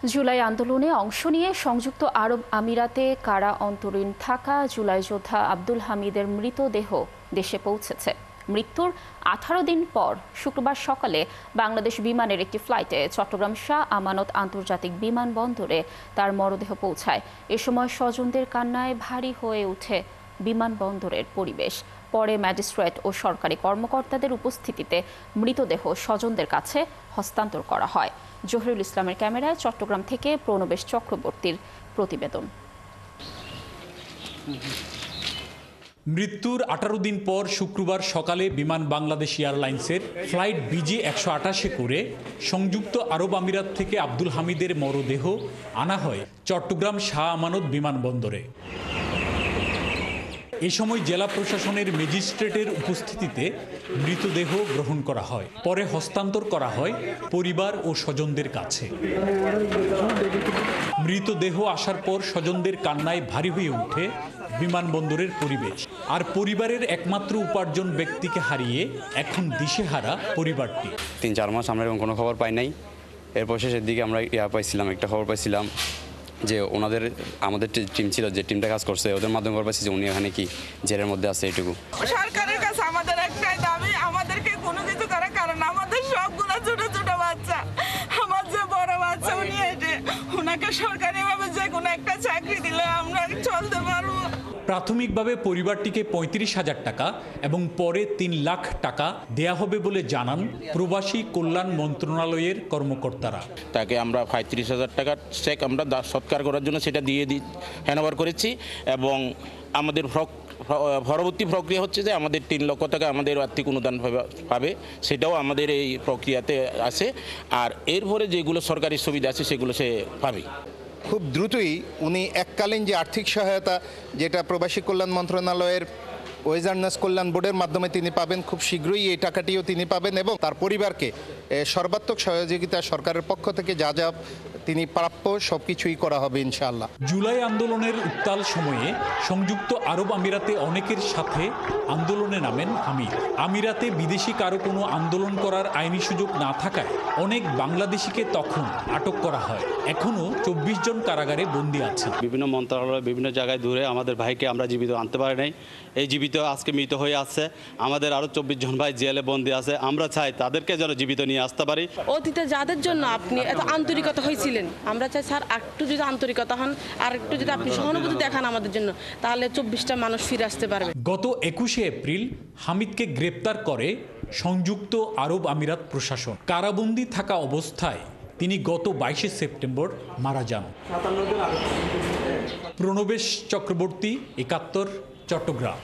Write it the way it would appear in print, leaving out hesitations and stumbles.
জুলাই আন্দোলনে অংশ নিয়ে সংযুক্ত আরব আমিরাতে কারা অন্তরীণ থাকা জুলাই যোদ্ধা আব্দুল হামিদের মৃতদেহ দেশে পৌঁছেছে। মৃত্যুর 18 দিন পর শুক্রবার সকালে বাংলাদেশ বিমানের একটি ফ্লাইটে চট্টগ্রাম শাহ আমানত আন্তর্জাতিক বিমানবন্দরে তার মরদেহ পৌঁছায়। এ সময় স্বজনদের কান্নায় ভারী হয়ে ওঠে বিমানবন্দরের পরিবেশ। পরে ম্যাজিস্ট্রেট ও সরকারি কর্মকর্তাদের উপস্থিতিতে মৃতদেহ স্বজনদের কাছে হস্তান্তর করা হয়। জহিরুল ইসলামের ক্যামেরায় চট্টগ্রাম থেকে প্রণবেশ চক্রবর্তীর প্রতিবেদন। মৃত্যুর 18 দিন পর শুক্রবার সকালে বিমান বাংলাদেশ এয়ারলাইন্সের ফ্লাইট BG-188 করে সংযুক্ত আরব আমিরাত থেকে আব্দুল হামিদের মরদেহ আনা হয় চট্টগ্রাম শাহ আমানত বিমানবন্দরে। এ সময় জেলা প্রশাসনের ম্যাজিস্ট্রেটের উপস্থিতিতে মৃতদেহ গ্রহণ করা হয়। পরে হস্তান্তর করা হয় পরিবার ও স্বজনদের কাছে। মৃতদেহ আসার পর স্বজনদের কান্নায় ভারী হয়ে ওঠে বিমানবন্দরের পরিবেশ। আর পরিবারের একমাত্র উপার্জন ব্যক্তিকে হারিয়ে এখন দিশেহারা পরিবারটি। 3-4 মাস আমরা এরকম কোনো খবর পাই নাই। এরপর শেষের দিকে আমরা একটা খবর পাইছিলাম যে আমাদের টিম ছিল, যে টিমটা কাজ করছে, ওদের মাধ্যমে খবর পাইছি যে উনি এখানে কি জেলের মধ্যে আছে। এইটুকু সরকারের কাছে আমাদের একটাই দাবি, আমাদেরকে কোনো কিছু করার কারণ আমাদের সবগুলো ছোট ছোট বাচ্চা, আমার যে বড় বাচ্চা উনি ওনাকে সরকারিভাবে যে কোনো একটা চাকরি দিলে আমরা চলতে পারবো। প্রাথমিকভাবে পরিবারটিকে 35,000 টাকা এবং পরে 3 লাখ টাকা দেয়া হবে বলে জানান প্রবাসী কল্যাণ মন্ত্রণালয়ের কর্মকর্তারা। তাকে আমরা 35,000 টাকার চেক আমরা সৎকার করার জন্য সেটা দিয়ে হ্যান্ডওভার করেছি এবং আমাদের পরবর্তী প্রক্রিয়া হচ্ছে যে আমাদের 3 লক্ষ টাকা আমাদের আর্থিক অনুদান পাবে, সেটাও আমাদের এই প্রক্রিয়াতে আছে। আর এরপরে যেগুলো সরকারি সুবিধা আছে সেগুলো সে পাবে। খুব দ্রুতই উনি এককালীন যে আর্থিক সহায়তা, যেটা প্রবাসী কল্যাণ মন্ত্রণালয়ের ওয়েজার্নাস কল্যাণ বোর্ডের মাধ্যমে তিনি পাবেন, খুব শীঘ্রই এই টাকাটিও তিনি পাবেন এবং তার পরিবারকে সর্বাত্মক সহযোগিতা সরকারের পক্ষ থেকে যা যা তিনি প্রাপ্য সবকিছুই করা হবে ইনশাআল্লাহ। জুলাই আন্দোলনের উত্তাল সময়ে সংযুক্ত আরব আমিরাতে অনেকের সাথে আন্দোলনে নামেন হামিদ। আমিরাতে বিদেশি কারো কোনো আন্দোলন করার আইনি সুযোগ না থাকায় অনেক বাংলাদেশিকে তখন আটক করা হয়। এখনো 24 জন কারাগারে বন্দী আছেন। বিভিন্ন মন্ত্রণালয় বিভিন্ন জায়গায় দূরে আমাদের ভাইকে আমরা জীবিত আনতে পারি নাই। এই জীবিত আজকে মৃত হয়ে আছে। আমাদের আরো 24 জন ভাই জেলে বন্দী আছে। আমরা চাই তাদেরকে যেন জীবিত নিয়ে আসতে পারি। অতীতে যাদের জন্য আপনি এত আন্তরিকতা হয়েছিলেন, আমরা চাই স্যার একটু যদি আন্তরিকতা হন আর একটু যদি আপনি সহানুভূতি দেখান আমাদের জন্য, তাহলে 24টা মানুষ ফিরে আসতে পারবে। গত 21শে এপ্রিল হামিদকে গ্রেপ্তার করে সংযুক্ত আরব আমিরাত প্রশাসন। কারাবন্দী থাকা অবস্থায় তিনি গত 22শে সেপ্টেম্বর মারা যান। প্রণবেশ চক্রবর্তী, 71, চট্টগ্রাম।